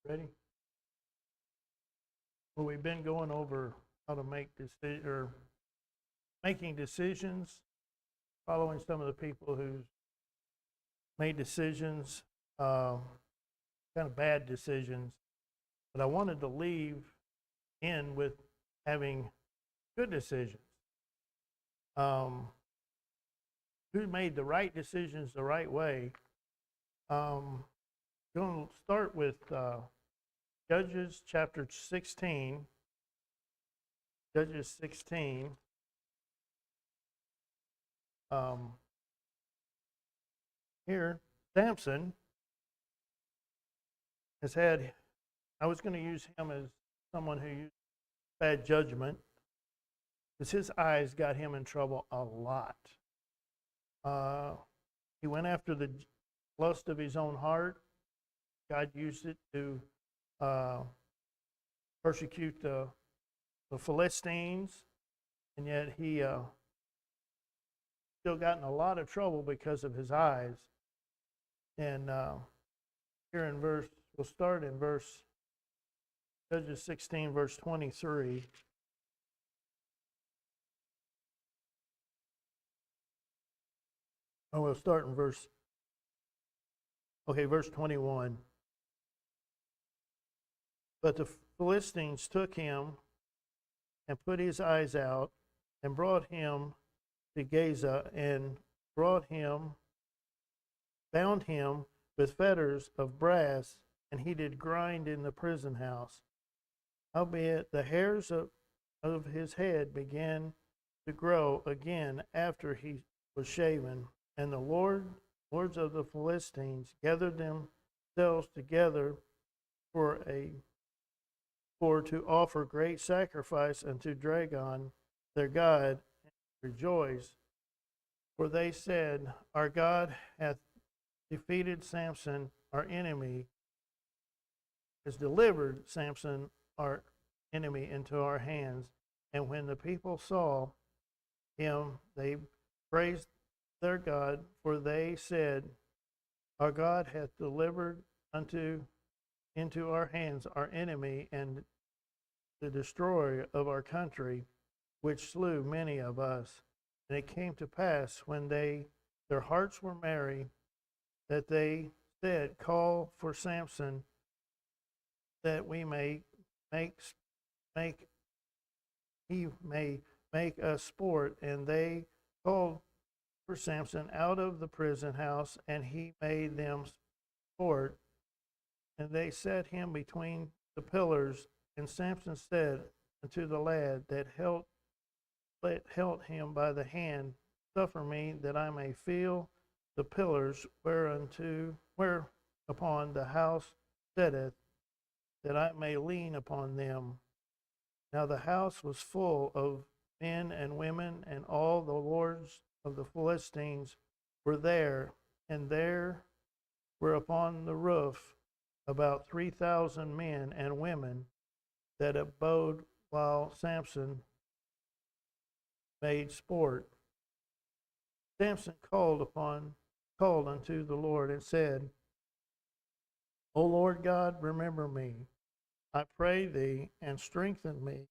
Ready? Well, we've been going over how to make making decisions, following some of the people who made decisions, kind of bad decisions. But I wanted to leave in with having good decisions. Um, who made the right decisions the right way? Going to start with Judges chapter 16. Judges 16. Here, Samson has had, I was going to use him as someone who used bad judgment because his eyes got him in trouble a lot. He went after the lust of his own heart. God used it to persecute the Philistines, and yet he still got in a lot of trouble because of his eyes. And here in we'll start in Judges 16, verse 23. Oh, we'll start in verse 21. But the Philistines took him and put his eyes out and brought him to Gaza and bound him with fetters of brass, and he did grind in the prison house. Howbeit the hairs of his head began to grow again after he was shaven, and the lords of the Philistines gathered themselves together for to offer great sacrifice unto Dagon their God, and rejoice. For they said, Our God hath defeated Samson, our enemy, has delivered Samson, our enemy, into our hands. And when the people saw him, they praised their God, for they said, Our God hath delivered into our hands our enemy and the destroyer of our country, which slew many of us. And it came to pass when their hearts were merry, that they said, Call for Samson, that we may he may make us sport. And they called for Samson out of the prison house, and he made them sport. And they set him between the pillars. And Samson said unto the lad that held him by the hand, Suffer me that I may feel the pillars whereupon the house setteth, that I may lean upon them. Now the house was full of men and women, and all the lords of the Philistines were there, and there were upon the roof about 3,000 men and women that abode while Samson made sport. Samson called unto the Lord and said, O Lord God, remember me, I pray thee, and strengthen me.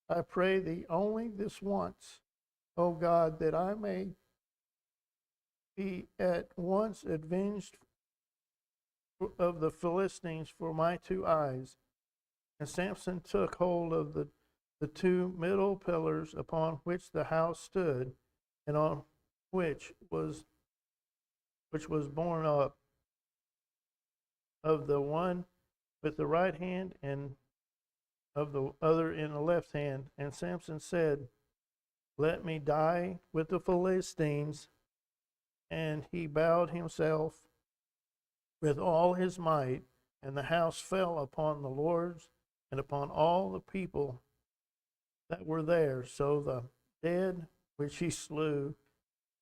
I pray thee only this once, O God, that I may be at once avenged of the Philistines for my two eyes. And Samson took hold of the two middle pillars upon which the house stood, and on which was borne up, of the one with the right hand and of the other in the left hand. And Samson said, Let me die with the Philistines. And he bowed himself with all his might, and the house fell upon the lords and upon all the people that were there. So the dead which he slew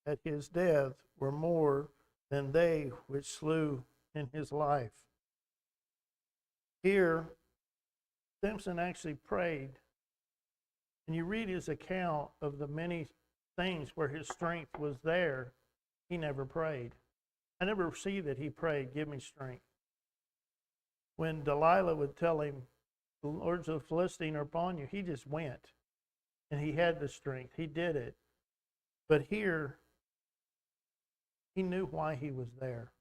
at his death were more than they which slew in his life. Here, Samson actually prayed, and you read his account of the many things where his strength was there. He never prayed. I never see that he prayed, Give me strength. when Delilah would tell him, the lords of the Philistine are upon you, he just went. And he had the strength. He did it. But here, he knew why he was there.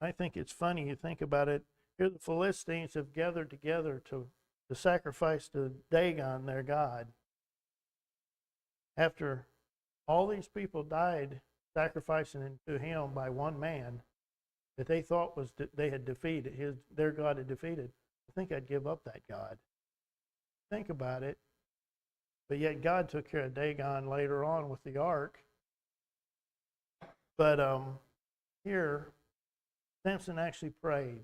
I think it's funny, you think about it. Here the Philistines have gathered together to sacrifice to Dagon, their god. After all these people died sacrificing to him by one man that they thought was they had defeated, their God had defeated. I think I'd give up that God. Think about it. But yet God took care of Dagon later on with the ark. But here, Samson actually prayed.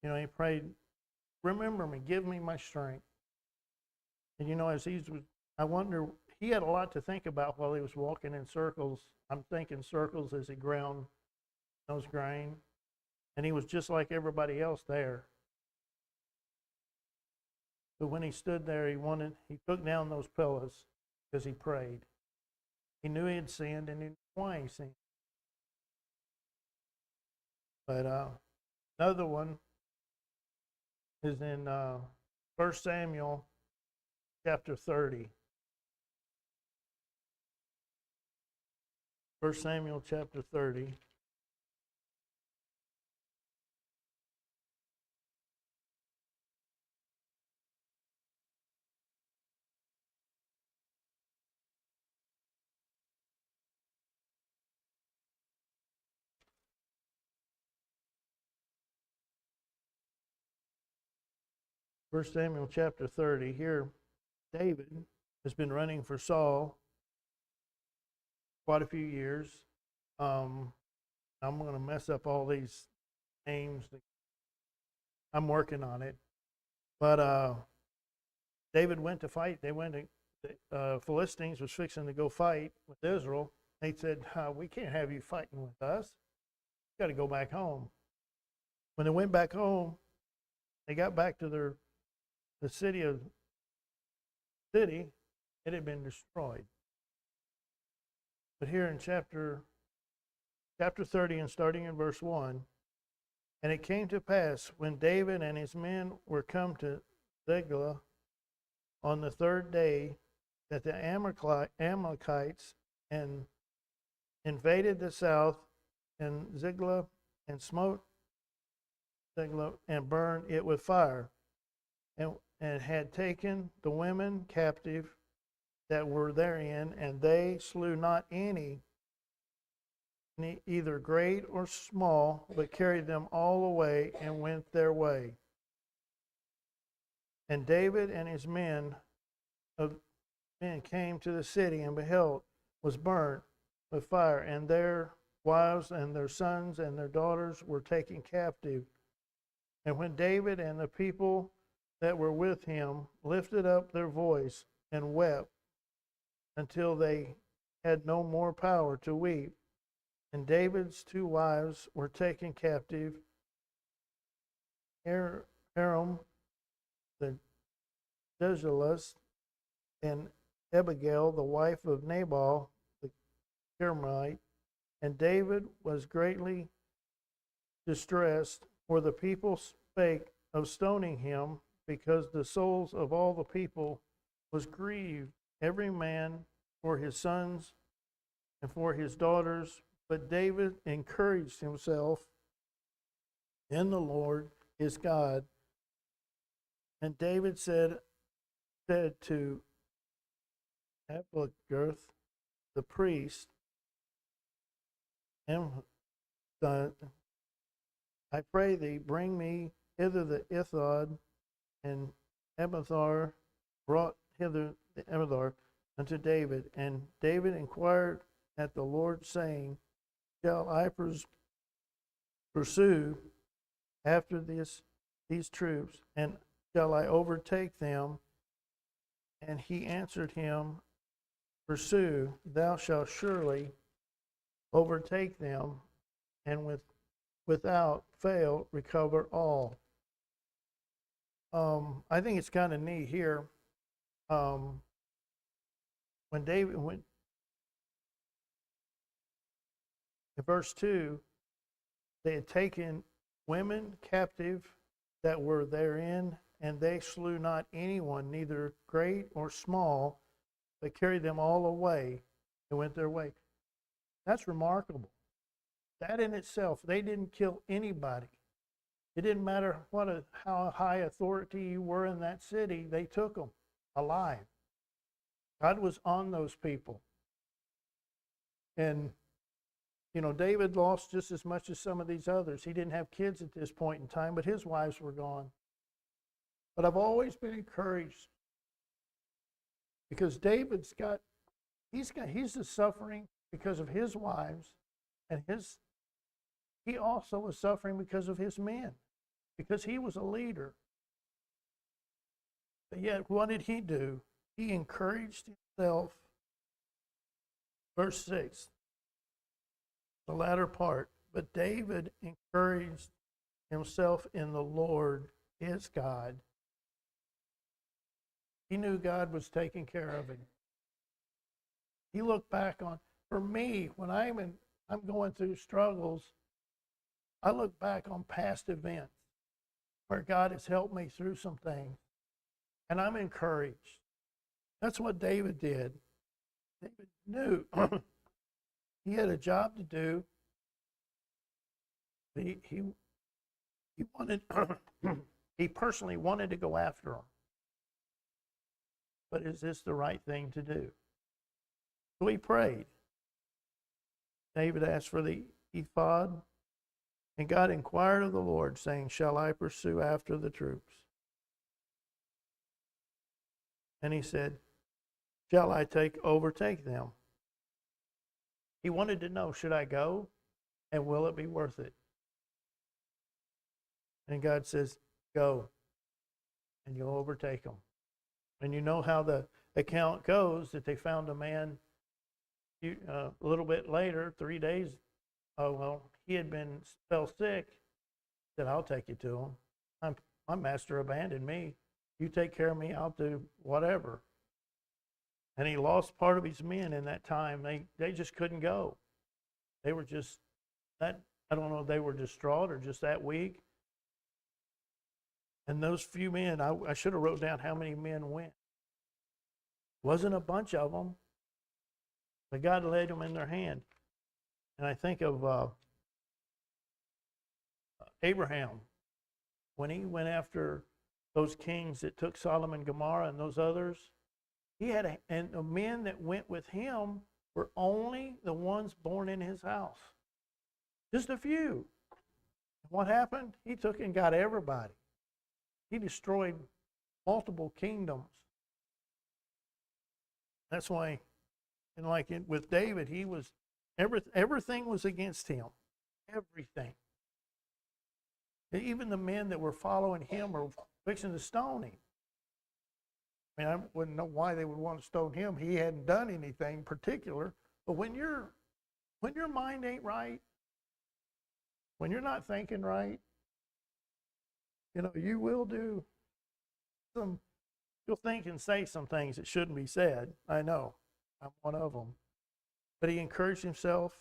You know, he prayed, remember me, give me my strength. And you know, as I wonder, he had a lot to think about while he was walking in circles. I'm thinking circles as he ground those grain. And he was just like everybody else there. But when he stood there, he took down those pillows because he prayed. He knew he had sinned and he knew why he sinned. But another one is in 1 Samuel chapter 30. 1 Samuel chapter 30. First Samuel chapter 30. Here, David has been running for Saul quite a few years. I'm going to mess up all these names. I'm working on it. But David went to fight. The Philistines was fixing to go fight with Israel. They said, we can't have you fighting with us. You got to go back home. When they went back home, they got back to the city. It had been destroyed. But here in chapter 30 and starting in verse 1, and it came to pass when David and his men were come to Ziklag on the third day that the Amalekites invaded the south and Ziklag and smote Ziklag and burned it with fire and had taken the women captive that were therein, and they slew not any, either great or small, but carried them all away and went their way. And David and his men came to the city, and beheld, was burnt with fire, and their wives and their sons and their daughters were taken captive. And when David and the people that were with him lifted up their voice and wept until they had no more power to weep, and David's two wives were taken captive, Aram the Jezreelite, and Abigail, the wife of Nabal the Carmelite. And David was greatly distressed, for the people spake of stoning him, because the souls of all the people was grieved, every man for his sons and for his daughters. But David encouraged himself in the Lord his God. And David said to Abigail, the priest, I pray thee, bring me hither the ephod. And Abiathar brought hither the ephod unto David. And David inquired at the Lord, saying, shall I pursue after these troops, and shall I overtake them? And he answered him, pursue, thou shalt surely overtake them, and without fail recover all. I think it's kind of neat here. When David went in verse 2, They had taken women captive that were therein, and they slew not anyone, neither great or small, but carried them all away and went their way. That's remarkable. That in itself, they didn't kill anybody. It didn't matter how high authority you were in that city, they took them alive. God was on those people. And, David lost just as much as some of these others. He didn't have kids at this point in time, but his wives were gone. But I've always been encouraged because he's suffering because of his wives, and he also was suffering because of his men, because he was a leader. But yet, what did he do? He encouraged himself. Verse 6, the latter part. But David encouraged himself in the Lord, his God. He knew God was taking care of him. He looked back on, for me, when I'm going through struggles, I look back on past events where God has helped me through some things, and I'm encouraged. That's what David did. David knew he had a job to do. He wanted, he personally wanted to go after him. But is this the right thing to do? So he prayed. David asked for the ephod, and God inquired of the Lord, saying, shall I pursue after the troops? And he said, shall I overtake them? He wanted to know, should I go? And will it be worth it? And God says, go, and you'll overtake them. And you know how the account goes, that they found a man a little bit later, 3 days. Oh, well, he fell sick. Said, I'll take you to him. My master abandoned me. You take care of me, I'll do whatever. And he lost part of his men in that time. They just couldn't go. They were just I don't know if they were distraught or just that weak. And those few men, I should have wrote down how many men went. Wasn't a bunch of them, but God led them in their hand. And I think of Abraham, when he went after those kings that took Sodom and Gomorrah and those others, and the men that went with him were only the ones born in his house. Just a few. What happened? He took and got everybody. He destroyed multiple kingdoms. That's why, and with David, everything was against him. Everything. Even the men that were following him were fixing to stone him. I mean, I wouldn't know why they would want to stone him. He hadn't done anything particular. But when your mind ain't right, when you're not thinking right, you will do you'll think and say some things that shouldn't be said. I know. I'm one of them. But he encouraged himself,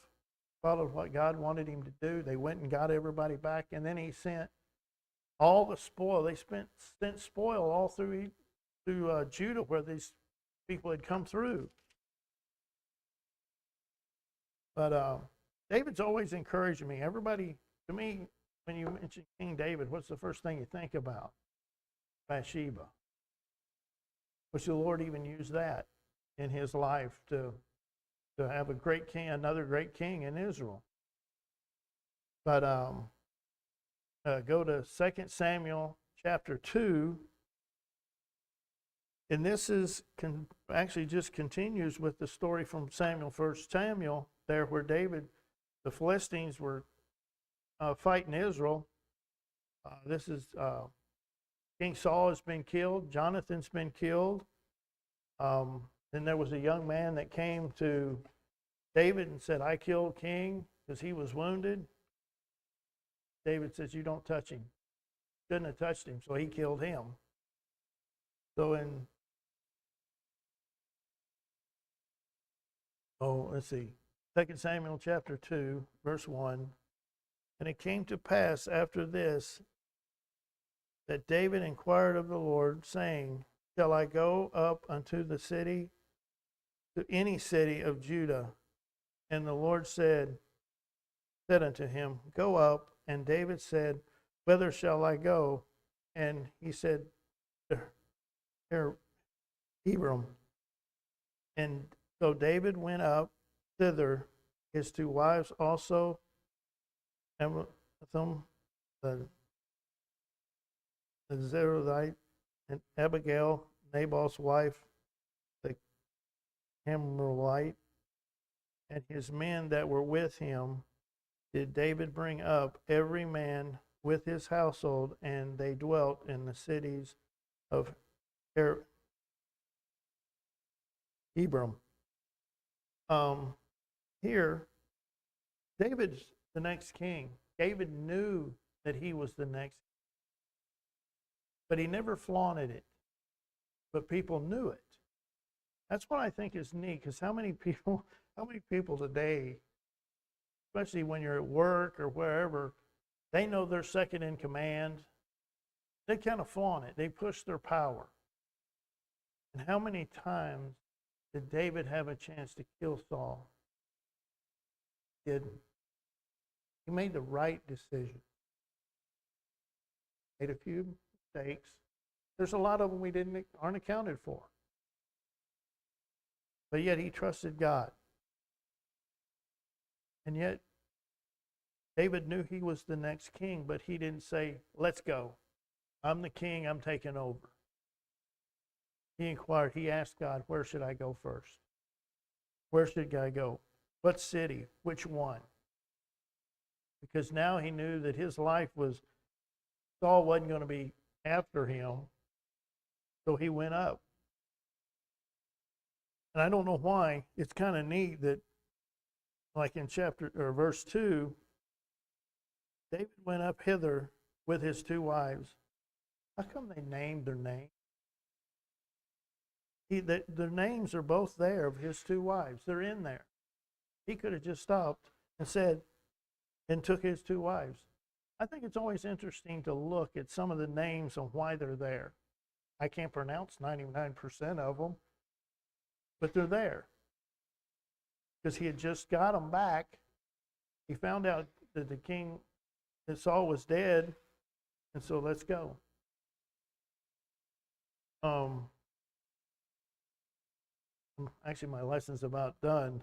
followed what God wanted him to do. They went and got everybody back, and then he sent all the spoil. They sent spoil all through Judah, where these people had come through. But David's always encouraging me. Everybody, to me, when you mention King David, what's the first thing you think about? Bathsheba. Which the Lord even used that in his life to have a great king, another great king in Israel. But go to 2 Samuel chapter 2. And this actually just continues with the story from 1 Samuel, there where the Philistines were fighting Israel. This is King Saul has been killed. Jonathan's been killed. Then there was a young man that came to David and said, I killed King because he was wounded. David says, you don't touch him. Shouldn't have touched him, so he killed him. So let's see. 2 Samuel chapter 2, verse 1. And it came to pass after this that David inquired of the Lord, saying, Shall I go up unto the city, to any city of Judah? And the Lord said unto him, Go up. And David said, Whither shall I go? And he said, Hebron. And so David went up thither, his two wives also, Amitham, the Zerahite, and Abigail, Nabal's wife, the Carmelite, and his men that were with him, did David bring up, every man with his household, and they dwelt in the cities of Hebron. Here, David's the next king. David knew that he was the next, but he never flaunted it. But people knew it. That's what I think is neat, because how many people today, especially when you're at work or wherever, they know they're second in command. They kind of flaunt it. They push their power. And how many times did David have a chance to kill Saul? He didn't. He made the right decision. Made a few mistakes. There's a lot of them we aren't accounted for. But yet he trusted God. And yet David knew he was the next king, but he didn't say, let's go. I'm the king, I'm taking over. He inquired, he asked God, where should I go first? Where should I go? What city? Which one? Because now he knew that his life was, Saul wasn't going to be after him, so he went up. And I don't know why, it's kind of neat that, like in verse 2, David went up hither with his two wives. How come they named their name? Their names are both there of his two wives. They're in there. He could have just stopped and said, and took his two wives. I think it's always interesting to look at some of the names and why they're there. I can't pronounce 99% of them, but they're there. Because he had just got them back. He found out that the king, that Saul was dead, and so let's go. Actually, my lesson's about done.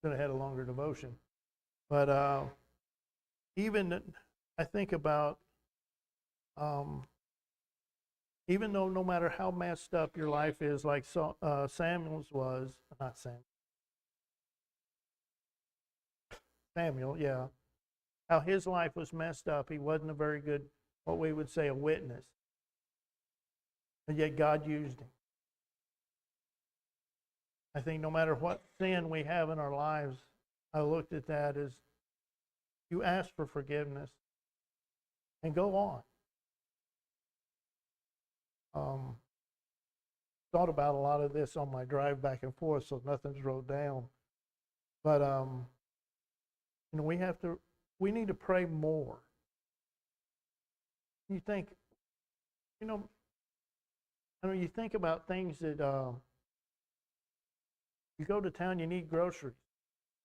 Could have had a longer devotion. But even, I think about, even though no matter how messed up your life is, like Samuel's was, not Samuel, yeah, how his life was messed up, he wasn't a very good, what we would say, a witness. And yet God used him. I think no matter what sin we have in our lives, I looked at that as you ask for forgiveness and go on. Thought about a lot of this on my drive back and forth, so nothing's wrote down. But we need to pray more. You think, you think about things that you go to town, you need groceries.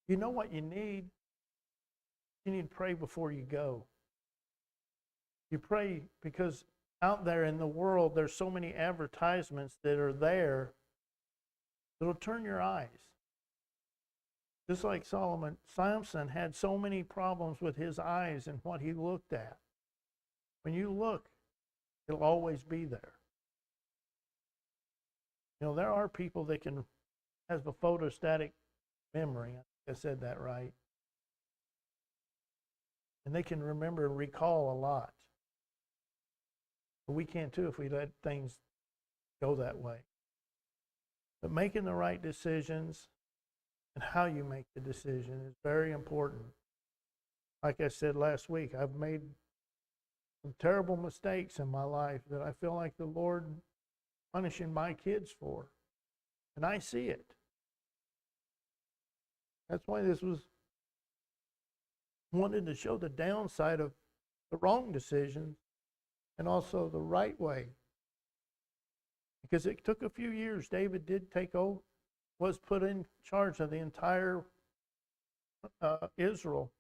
You know what you need? You need to pray before you go. You pray because out there in the world, there's so many advertisements that are there that'll turn your eyes. Just like Samson had so many problems with his eyes and what he looked at. When you look, it'll always be there. There are people that can have a photostatic memory. I think I said that right. And they can remember and recall a lot. But we can too if we let things go that way. But making the right decisions and how you make the decision is very important. Like I said last week, I've made some terrible mistakes in my life that I feel like the Lord punishing my kids for. And I see it. That's why this was wanted to show the downside of the wrong decisions and also the right way. Because it took a few years. David did take over, was put in charge of the entire Israel,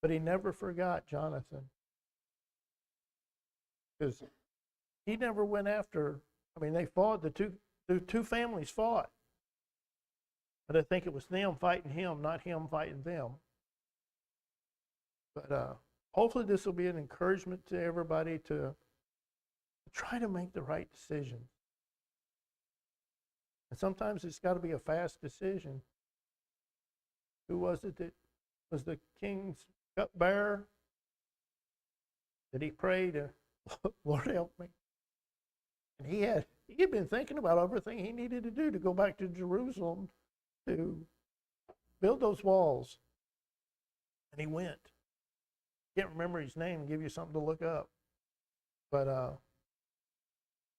but he never forgot Jonathan. Because he never went after, I mean, they fought, the two families fought. But I think it was them fighting him, not him fighting them. But hopefully this will be an encouragement to everybody to try to make the right decision. And sometimes it's got to be a fast decision. Who was it that was the king's cupbearer? Did he pray to, Lord help me? And he had been thinking about everything he needed to do to go back to Jerusalem to build those walls. And he went. Can't remember his name, give you something to look up. But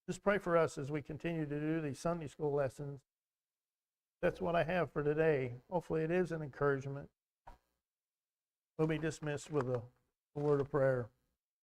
just pray for us as we continue to do these Sunday school lessons. That's what I have for today. Hopefully it is an encouragement. We'll be dismissed with a word of prayer.